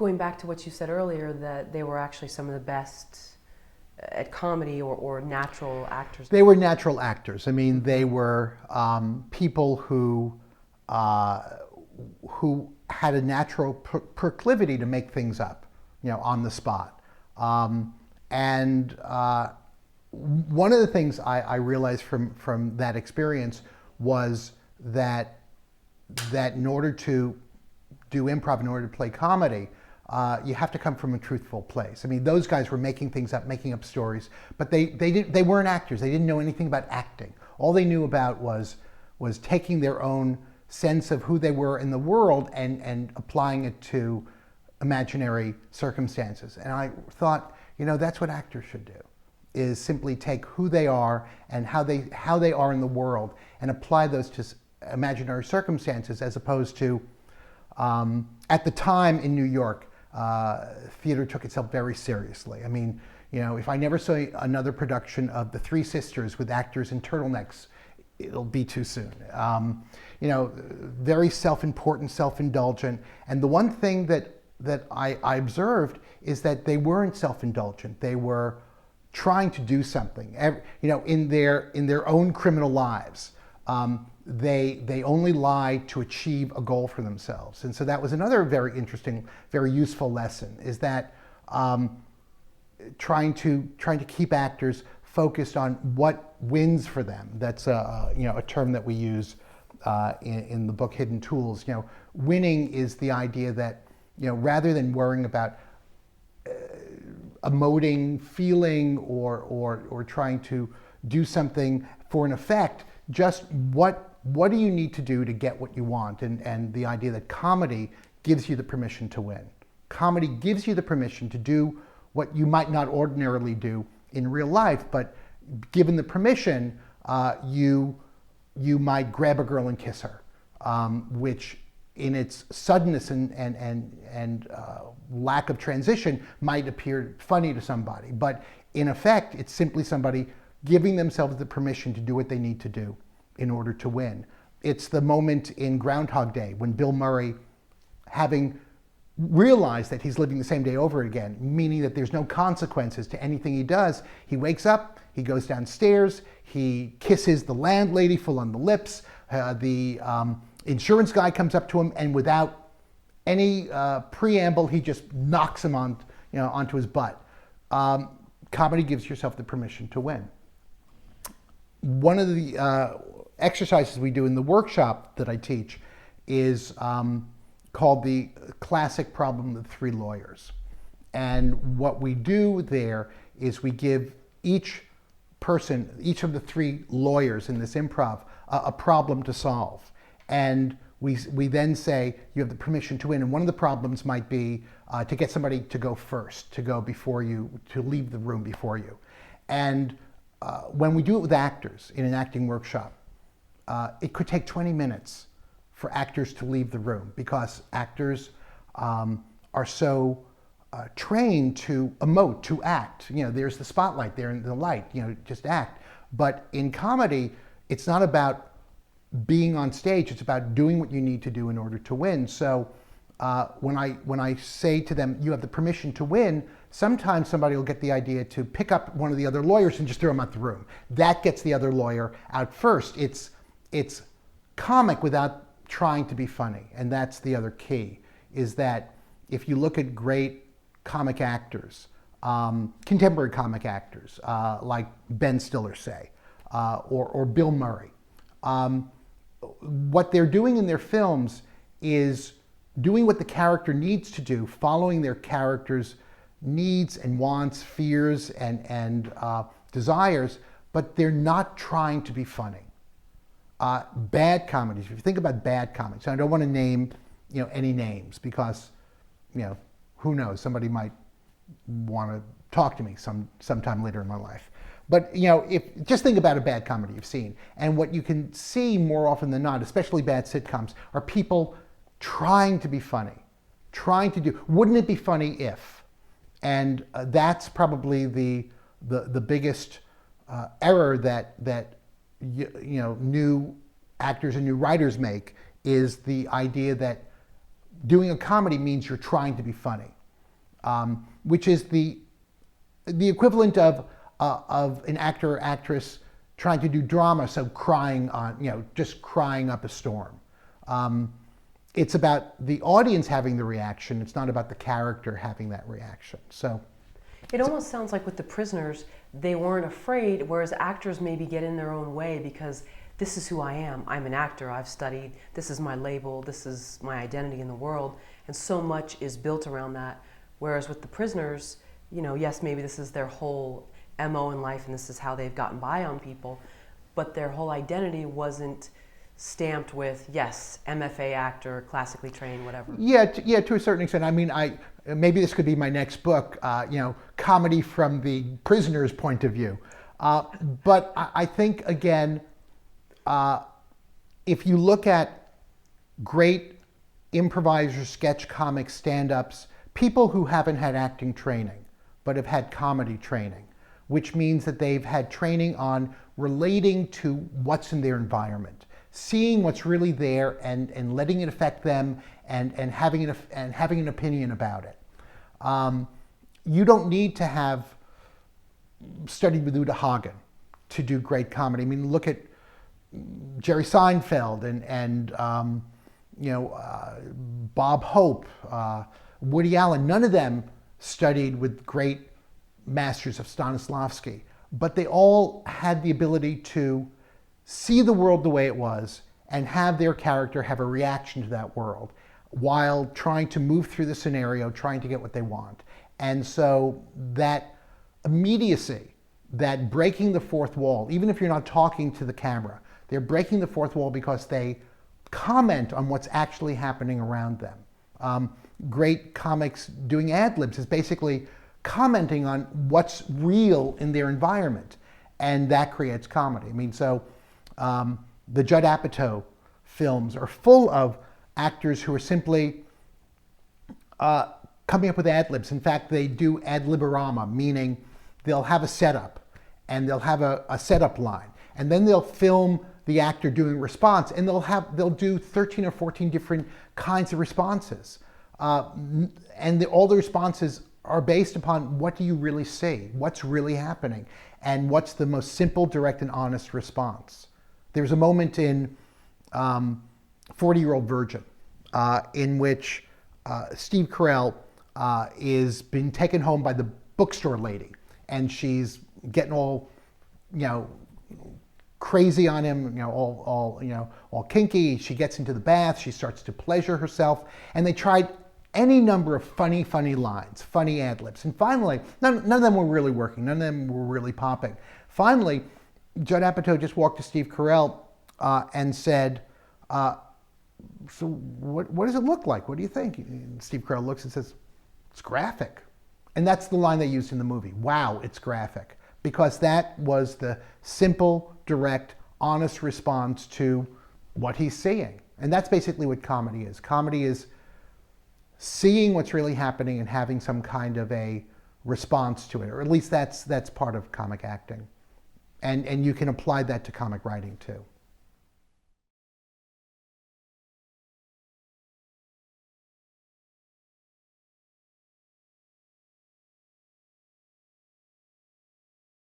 going back to what you said earlier, that they were actually some of the best at comedy or natural actors. They were natural actors. I mean, they were people who had a natural proclivity to make things up, on the spot. And one of the things I realized from that experience was that in order to do improv, in order to play comedy, you have to come from a truthful place. I mean, those guys were making things up, making up stories, but they weren't actors. They didn't know anything about acting. All they knew about was taking their own sense of who they were in the world and applying it to imaginary circumstances. And I thought, that's what actors should do, is simply take who they are and how they are in the world and apply those to imaginary circumstances, as opposed to, at the time in New York, theater took itself very seriously. I mean, if I never saw another production of The Three Sisters with actors in turtlenecks, it'll be too soon. Very self-important, self-indulgent. And the one thing that I observed is that they weren't self-indulgent. They were trying to do something. In their own criminal lives. They only lie to achieve a goal for themselves. And so that was another very interesting, very useful lesson, is that trying to keep actors focused on what wins for them. That's a term that we use in the book Hidden Tools. Winning is the idea that, rather than worrying about emoting, feeling, or trying to do something for an effect, just what do you need to do to get what you want? And the idea that comedy gives you the permission to win. Comedy gives you the permission to do what you might not ordinarily do in real life, but given the permission, you might grab a girl and kiss her, which in its suddenness and lack of transition might appear funny to somebody. But in effect, it's simply somebody giving themselves the permission to do what they need to do in order to win. It's the moment in Groundhog Day when Bill Murray, having realized that he's living the same day over again, meaning that there's no consequences to anything he does, he wakes up, he goes downstairs, he kisses the landlady full on the lips, the insurance guy comes up to him, and without any preamble, he just knocks him onto his butt. Comedy gives yourself the permission to win. One of the exercises we do in the workshop that I teach is called the classic problem of the three lawyers. And what we do there is we give each of the three lawyers in this improv, a problem to solve. And we then say, you have the permission to win. And one of the problems might be to get somebody to go first, to go before you, to leave the room before you. And when we do it with actors in an acting workshop, it could take 20 minutes for actors to leave the room, because actors are so trained to emote, to act. There's the spotlight there and the light, just act. But in comedy, it's not about being on stage, it's about doing what you need to do in order to win. So when I say to them, you have the permission to win, sometimes somebody will get the idea to pick up one of the other lawyers and just throw him out the room. That gets the other lawyer out first. It's comic without trying to be funny. And that's the other key, is that if you look at great comic actors, contemporary comic actors, like Ben Stiller, say, or Bill Murray, what they're doing in their films is doing what the character needs to do, following their character's needs and wants, fears and desires, but they're not trying to be funny. Bad comedies, if you think about bad comics, and I don't want to name any names, because who knows, somebody might want to talk to me sometime later in my life. But just think about a bad comedy you've seen, and what you can see more often than not, especially bad sitcoms, are people trying to be funny, trying to do, wouldn't it be funny if? And that's probably the biggest error that new actors and new writers make, is the idea that doing a comedy means you're trying to be funny, which is the equivalent of an actor or actress trying to do drama, so crying on, just crying up a storm. It's about the audience having the reaction. It's not about the character having that reaction. So it almost sounds like with the prisoners, they weren't afraid, whereas actors maybe get in their own way because this is who I am. I'm an actor. I've studied. This is my label. This is my identity in the world. And so much is built around that. Whereas with the prisoners, yes, maybe this is their whole MO in life and this is how they've gotten by on people, but their whole identity wasn't stamped with, yes, MFA actor, classically trained, whatever. Yeah, to a certain extent. I mean, maybe this could be my next book, comedy from the prisoner's point of view. But I think, again, if you look at great improvisers, sketch comics, stand-ups, people who haven't had acting training, but have had comedy training, which means that they've had training on relating to what's in their environment, seeing what's really there and letting it affect them and having an opinion about it. You don't need to have studied with Uta Hagen to do great comedy. I mean, look at Jerry Seinfeld and Bob Hope, Woody Allen. None of them studied with great masters of Stanislavski, but they all had the ability to see the world the way it was and have their character have a reaction to that world while trying to move through the scenario, trying to get what they want. And so that immediacy, that breaking the fourth wall, even if you're not talking to the camera, they're breaking the fourth wall because they comment on what's actually happening around them. Great comics doing ad libs is basically commenting on what's real in their environment, and that creates comedy. I mean, so the Judd Apatow films are full of actors who are simply coming up with ad libs. In fact, they do ad liborama, meaning they'll have a setup and they'll have a setup line, and then they'll film the actor doing response, and they'll do 13 or 14 different kinds of responses, and all the responses are based upon what do you really see, what's really happening, and what's the most simple, direct, and honest response. There's a moment in 40-Year-Old Virgin in which Steve Carell is being taken home by the bookstore lady, and she's getting all, crazy on him, all kinky. She gets into the bath, she starts to pleasure herself, and they tried any number of funny lines, funny ad libs. And finally, none of them were really working, none of them were really popping. Finally, Judd Apatow just walked to Steve Carell and said, so what does it look like? What do you think? And Steve Carell looks and says, it's graphic. And that's the line they used in the movie. Wow, it's graphic. Because that was the simple, direct, honest response to what he's seeing. And that's basically what comedy is. Comedy is seeing what's really happening and having some kind of a response to it, or at least that's part of comic acting. And you can apply that to comic writing too.